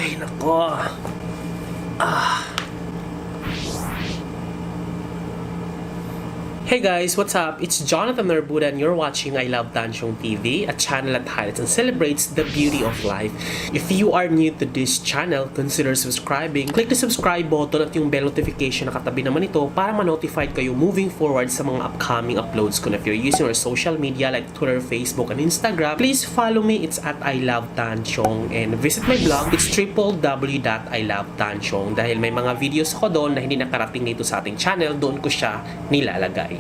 Ay, nako. Hey guys, what's up? It's Jonathan Narbuda and you're watching I Love Tansyong TV, a channel that highlights and celebrates the beauty of life. If you are new to this channel, consider subscribing. Click the subscribe button at yung bell notification na katabi naman ito para ma-notified kayo moving forward sa mga upcoming uploads ko. If you're using our social media like Twitter, Facebook, and Instagram, please follow me. It's at I Love Tansyong and visit my blog. It's www.ilovetansyong dahil may mga videos ako doon na hindi nakarating dito sa ating channel, doon ko siya nilalagay.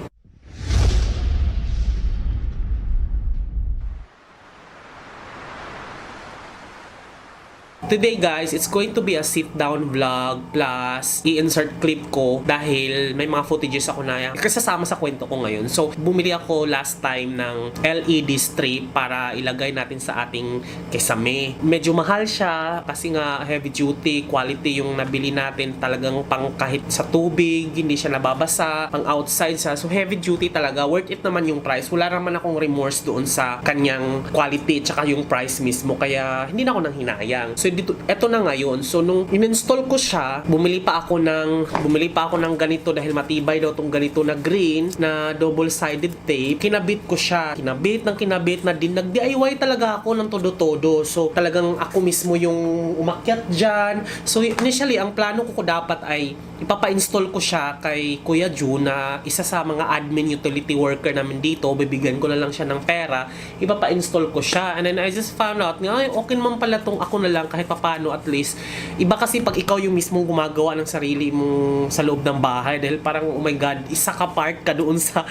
Today guys, it's going to be a sit-down vlog plus i-insert clip ko dahil may mga footages ako na kasasama sa kwento ko ngayon. So, bumili ako last time ng LED strip para ilagay natin sa ating kesame. Medyo mahal siya kasi nga heavy duty, quality yung nabili natin, talagang pang kahit sa tubig, hindi siya nababasa, pang outside siya. So, heavy duty talaga. Worth it naman yung price. Wala naman akong remorse doon sa kanyang quality tsaka yung price mismo. Kaya, hindi na ako nang hinayang. So, eto na ngayon. So nung in-install ko siya, bumili pa ako ng ganito dahil matibay daw tong ganito na green na double-sided tape. Kinabit ko siya. Kinabit na din. Nag-DIY talaga ako ng todo-todo. So talagang ako mismo yung umakyat dyan. So initially, ang plano ko dapat ay ipapa-install ko siya kay Kuya Ju na isa sa mga admin utility worker namin dito. Bibigyan ko na lang siya ng pera. Ipapa-install ko siya. And then I just found out nga, okay naman pala tong ako na lang kahit paano at least. Iba kasi pag ikaw yung mismong gumagawa ng sarili mong sa loob ng bahay dahil parang oh my God, isa ka part ka doon sa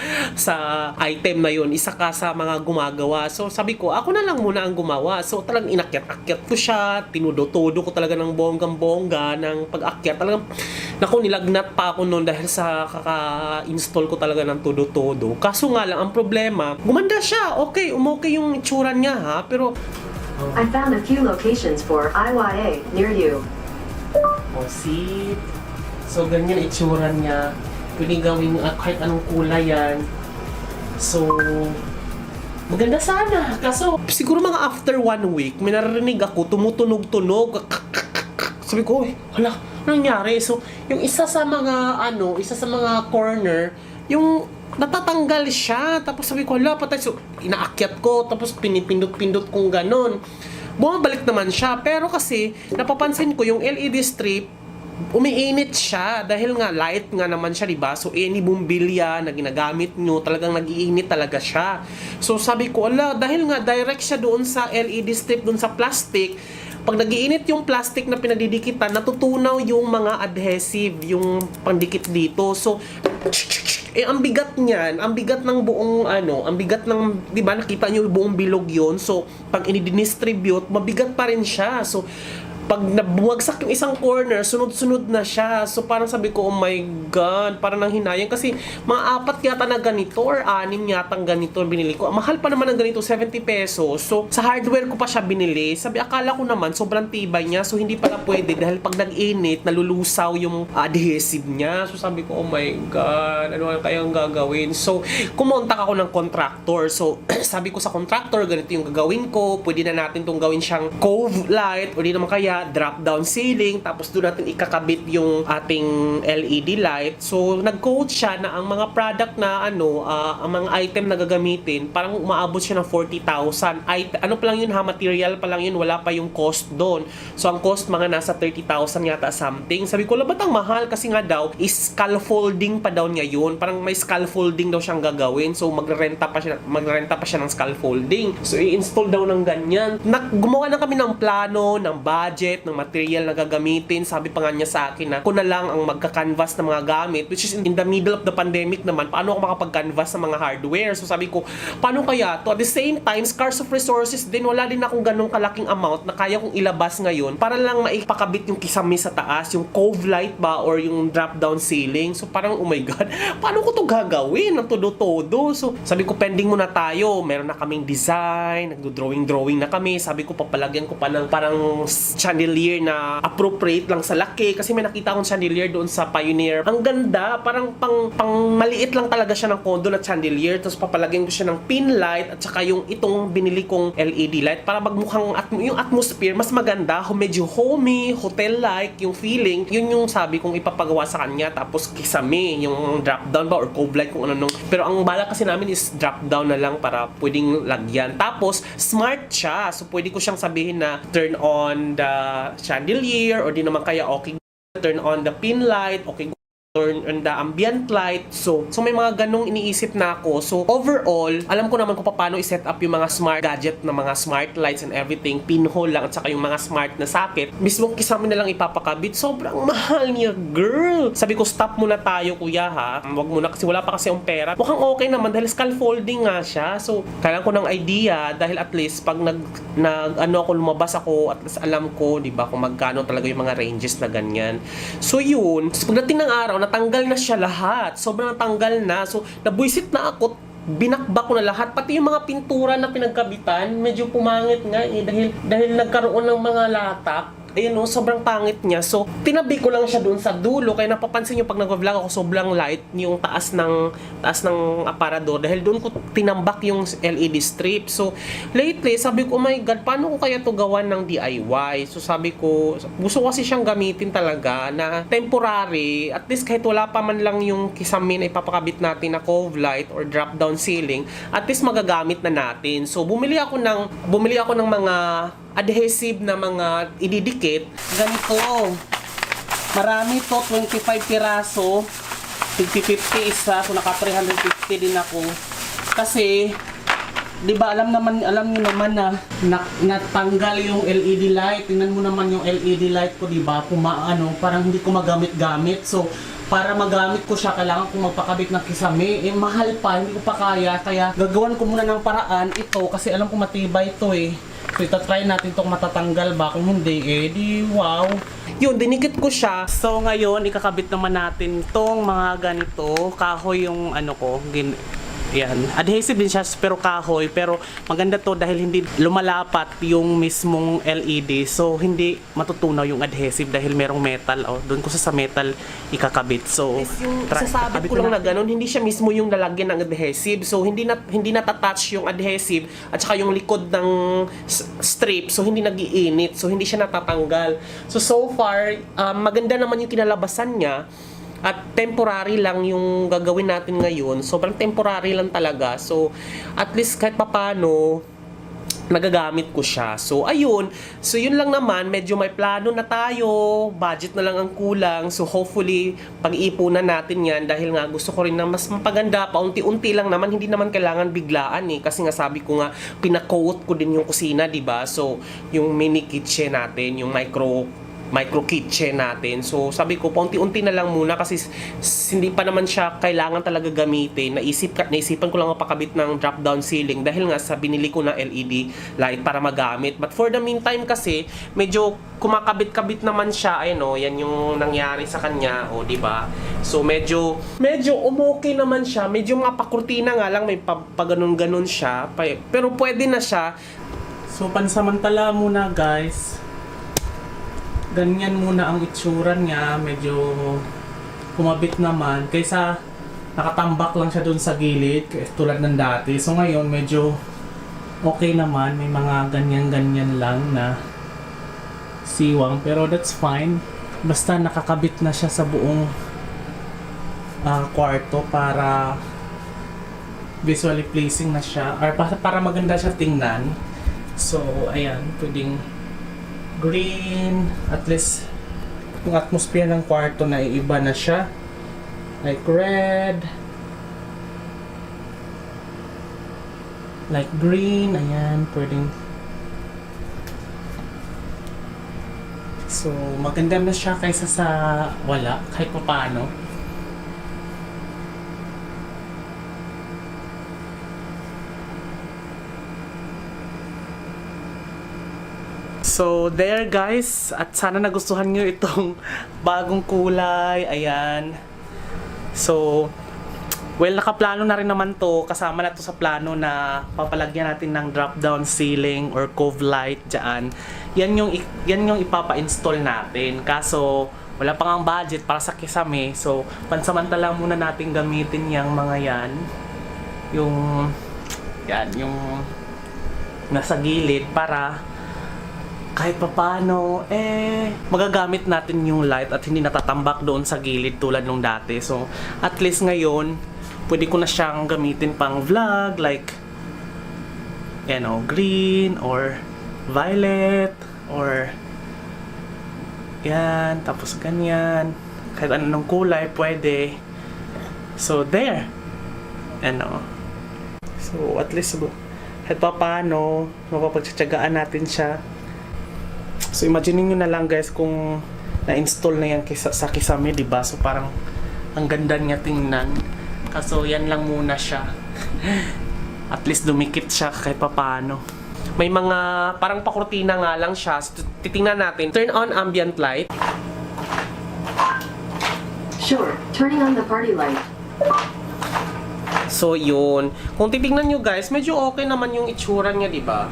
item na yun. Isa ka sa mga gumagawa. So sabi ko, ako na lang muna ang gumawa. So talagang inakyat-akyat ko siya. Tinudo-todo ko talaga ng bonggang-bongga ng pag-akyat. Talagang naku, nilagnat pa ako noon dahil sa kaka-install ko talaga ng todo-todo. Kaso nga lang, ang problema, gumanda siya. Okay, umokay yung itsura niya ha. Pero I found a few locations for IYA near you. see? So, ganyan itsura niya. Pwede gawin kahit anong kulay yan. So, maganda sana. Kaso, siguro mga after 1 week, may naririnig ako, tumutunog-tunog. Sabi ko, hala, anong nangyari? So, yung isa sa mga corner, yung natatanggal siya. Tapos sabi ko, hala, patay. So, inaakyat ko. Tapos pinipindot-pindot kong ganon. Bumabalik naman siya. Pero kasi, napapansin ko yung LED strip, umiinit siya. Dahil nga, light nga naman siya, diba? So, any bumbilya na ginagamit nyo, talagang nag-iinit talaga siya. So, sabi ko, hala, dahil nga, direct siya doon sa LED strip, doon sa plastic. Pag nag-iinit yung plastic na pinadidikitan, natutunaw yung mga adhesive, yung pandikit dito. So, ang bigat niyan, ang bigat ng buong ang bigat ng, 'di ba, nakita niyo yung buong bilog 'yon. So, pag ini-distribute, mabigat pa rin siya. So, pag nabumagsak yung isang corner, sunod-sunod na siya. So, parang sabi ko, oh my God, parang nang hinayang. Kasi, mga 4 yata na ganito or 6 yata ganito binili ko. Mahal pa naman ng ganito, 70 pesos. So, sa hardware ko pa siya binili. Sabi, akala ko naman, sobrang tibay niya. So, hindi pala pwede dahil pag nag-init, nalulusaw yung adhesive niya. So, sabi ko, oh my God, ano kayang gagawin? So, kumontak ako ng contractor. So, sabi ko sa contractor, ganito yung gagawin ko. Pwede na natin itong gawin siyang cove light. Pwede naman kaya drop down ceiling, tapos doon natin ikakabit yung ating LED light. So nag-quote siya na ang mga product na ang mga item na gagamitin, parang umaabot siya ng 40,000. Ano pa lang yun ha, material pa lang yun, wala pa yung cost doon. So ang cost mga nasa 30,000 yata something. Sabi ko, labat ang mahal kasi nga daw is scaffolding pa daw niya yun. Parang may scaffolding daw siyang gagawin. So magrerenta pa siya ng scaffolding. So i-install daw ng ganyan. Gumawa na kami ng plano, ng budget, ng material na gagamitin. Sabi pa nga niya sa akin na ako na lang ang magka-canvas ng mga gamit, which is in the middle of the pandemic naman, paano ako makapag-canvas ng mga hardware? So sabi ko, paano kaya to? At the same time, scarce of resources din, wala din akong ganong kalaking amount na kaya kong ilabas ngayon para lang maipakabit yung kisame sa taas, yung cove light ba or yung drop-down ceiling. So parang, oh my God, paano ko to gagawin? Ang todo-todo. So sabi ko, pending muna tayo. Meron na kaming design, nagdo-drawing na kami. Sabi ko, papalagyan ko pa ng parang chandelier na appropriate lang sa laki. Kasi may nakita akong chandelier doon sa Pioneer. Ang ganda, parang pang maliit lang talaga siya ng condo na chandelier. Tapos papalagyan ko siya ng pin light at saka yung itong binili kong LED light para magmukhang yung atmosphere mas maganda, medyo homey, hotel-like yung feeling. Yun yung sabi kong ipapagawa sa kanya. Tapos kisame, yung drop down ba or cove light kung ano nung. Pero ang bala kasi namin is drop down na lang para pwedeng lagyan. Tapos smart siya. So pwede ko siyang sabihin na turn on the chandelier or di naman kaya okay turn on the pin light, okay turn on the ambient light. So may mga ganong iniisip na ako. So overall, alam ko naman kung paano i-set up yung mga smart gadget na mga smart lights and everything. Pinhole lang at saka yung mga smart na socket. Mismo kisame na lang ipapakabit. Sobrang mahal niya, girl. Sabi ko, stop muna tayo, kuya, ha. Wag muna kasi wala pa kasi yung pera. Mukhang okay naman dahil scaffolding nga siya. So kailangan ko ng idea dahil at least pag lumabas ako, at least alam ko, di ba, kung magkano talaga yung mga ranges na ganyan. So yun. So, pagdating ng araw, natanggal na siya lahat. Sobrang natanggal na. So, nabuisit na ako. Binakbak ko na lahat. Pati yung mga pintura na pinagkabitan, medyo pumangit nga eh. Dahil nagkaroon ng mga latak. Ayun o, sobrang pangit niya. So, tinabi ko lang siya doon sa dulo. Kaya napapansin nyo pag nag-vlog ako, sobrang light yung taas ng aparador. Dahil doon ko tinambak yung LED strip. So, lately, sabi ko, oh my God, paano ko kaya to gawan ng DIY? So, sabi ko, gusto ko kasi siyang gamitin talaga na temporary. At least kahit wala pa man lang yung kisame na ipapakabit natin na cove light or drop down ceiling, at least magagamit na natin. So, bumili ako ng mga adhesive na mga ididikit. Ganito. Marami to, 25 piraso. 50-50 isa. So, naka 350 din ako. Kasi, di ba, alam niyo naman na natanggal yung LED light. Tingnan mo naman yung LED light ko, di ba? Parang hindi ko magamit-gamit. So, para magamit ko siya, kailangan kong magpakabit ng kisame. Eh, mahal pa, hindi ko pa kaya. Kaya, gagawan ko muna ng paraan ito kasi alam ko matibay ito eh. So, itatry natin itong matatanggal ba. Kung hindi, eh, di wow. Yun, dinikit ko siya. So, ngayon, ikakabit naman natin itong mga ganito. Kahoy yung yan. Adhesive din siya, pero kahoy. Pero maganda to dahil hindi lumalapat yung mismong LED. So, hindi matutunaw yung adhesive dahil merong metal. Oh, doon ko sa metal ikakabit. So, Yung sasabi ko lang na ganun, hindi siya mismo yung lalagyan ng adhesive. So, hindi natatouch yung adhesive at saka yung likod ng strip. So, hindi nag-iinit. So, hindi siya natatanggal. So far, maganda naman yung kinalabasan niya. At temporary lang yung gagawin natin ngayon. Sobrang temporary lang talaga. So, at least kahit papano, nagagamit ko siya. So, ayun. So, yun lang naman. Medyo may plano na tayo. Budget na lang ang kulang. So, hopefully, pag-iipunan natin yan. Dahil nga, gusto ko rin na mas mapaganda. Paunti-unti lang naman. Hindi naman kailangan biglaan eh. Kasi nga, sabi ko nga, pinacoat ko din yung kusina, diba? So, yung mini kitchen natin, yung micro kitchen natin. So, sabi ko, paunti-unti na lang muna kasi hindi pa naman siya kailangan talaga gamitin. Naisipan ko lang mapakabit ng drop-down ceiling dahil nga sa binili ko na LED light para magamit. But for the meantime kasi, medyo kumakabit-kabit naman siya. Ayun o, yan yung nangyari sa kanya. O, diba? So, medyo umokay naman siya. Medyo mapakurtina nga lang, may paganon-ganon siya. Pero pwede na siya. So, pansamantala muna guys. Ganyan muna ang itsura niya, medyo kumabit naman kaysa nakatambak lang siya dun sa gilid tulad ng dati. So ngayon medyo okay naman, may mga ganyan-ganyan lang na siwang pero that's fine. Basta nakakabit na siya sa buong kwarto para visually pleasing na siya or para maganda siya tingnan. So ayan, pwedeng green, at least yung atmosphere ng kwarto na iiba na siya, like red, like green, ayan, pwedeng so maganda na siya kaysa sa wala, kahit pa paano. So, there guys, at sana nagustuhan nyo itong bagong kulay, ayan. So, Well, nakaplano na rin naman to. Kasama na to sa plano na papalagyan natin ng drop-down ceiling or cove light dyan. Yan yung ipapa-install natin. Kaso, wala pang ang budget para sa kisame. So, pansamantala muna natin gamitin yung mga yan. Yung nasa gilid para kahit papano, magagamit natin yung light at hindi natatambak doon sa gilid tulad nung dati. So, at least ngayon, pwede ko na siyang gamitin pang vlog, like, green or violet or yan, tapos ganyan. Kahit anong kulay, pwede. So, there. So, at least, kahit papano, mapapagtsatsagaan natin siya. So, imagine nyo na lang guys kung na-install na yan sa kisame, diba? So, parang ang ganda niya tingnan. Kaso, yan lang muna siya. At least dumikit siya kahit papaano. May mga parang pakurtina nga lang siya. So, titingnan natin. Turn on ambient light. Sure, turning on the party light. So, yun. Kung titingnan nyo guys, medyo okay naman yung itsura niya, diba?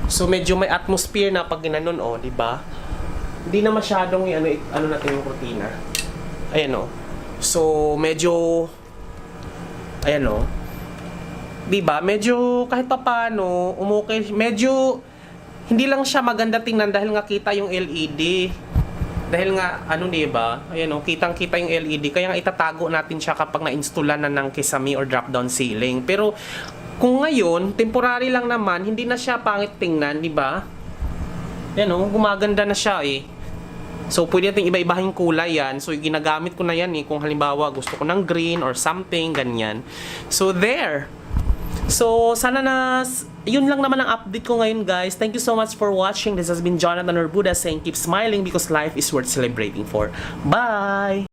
So, medyo may atmosphere na pag ginanon, di ba? Hindi na masyadong ano natin yung cortina. So, medyo di ba? Medyo kahit papaano, umukay, medyo hindi lang siya maganda tingnan dahil nga kita yung LED. Dahil nga di ba? Kitang-kita yung LED, kaya nga itatago natin siya kapag na-installan na ng kisame or drop-down ceiling. Pero kung ngayon, temporary lang naman, hindi na siya pangit tingnan, di ba? Gumaganda na siya So, pwede natin iba-ibahing kulay yan. So, ginagamit ko na yan kung halimbawa gusto ko ng green or something, ganyan. So, there! So, sana yun lang naman ang update ko ngayon, guys. Thank you so much for watching. This has been Jonathan Orbuda saying keep smiling because life is worth celebrating for. Bye!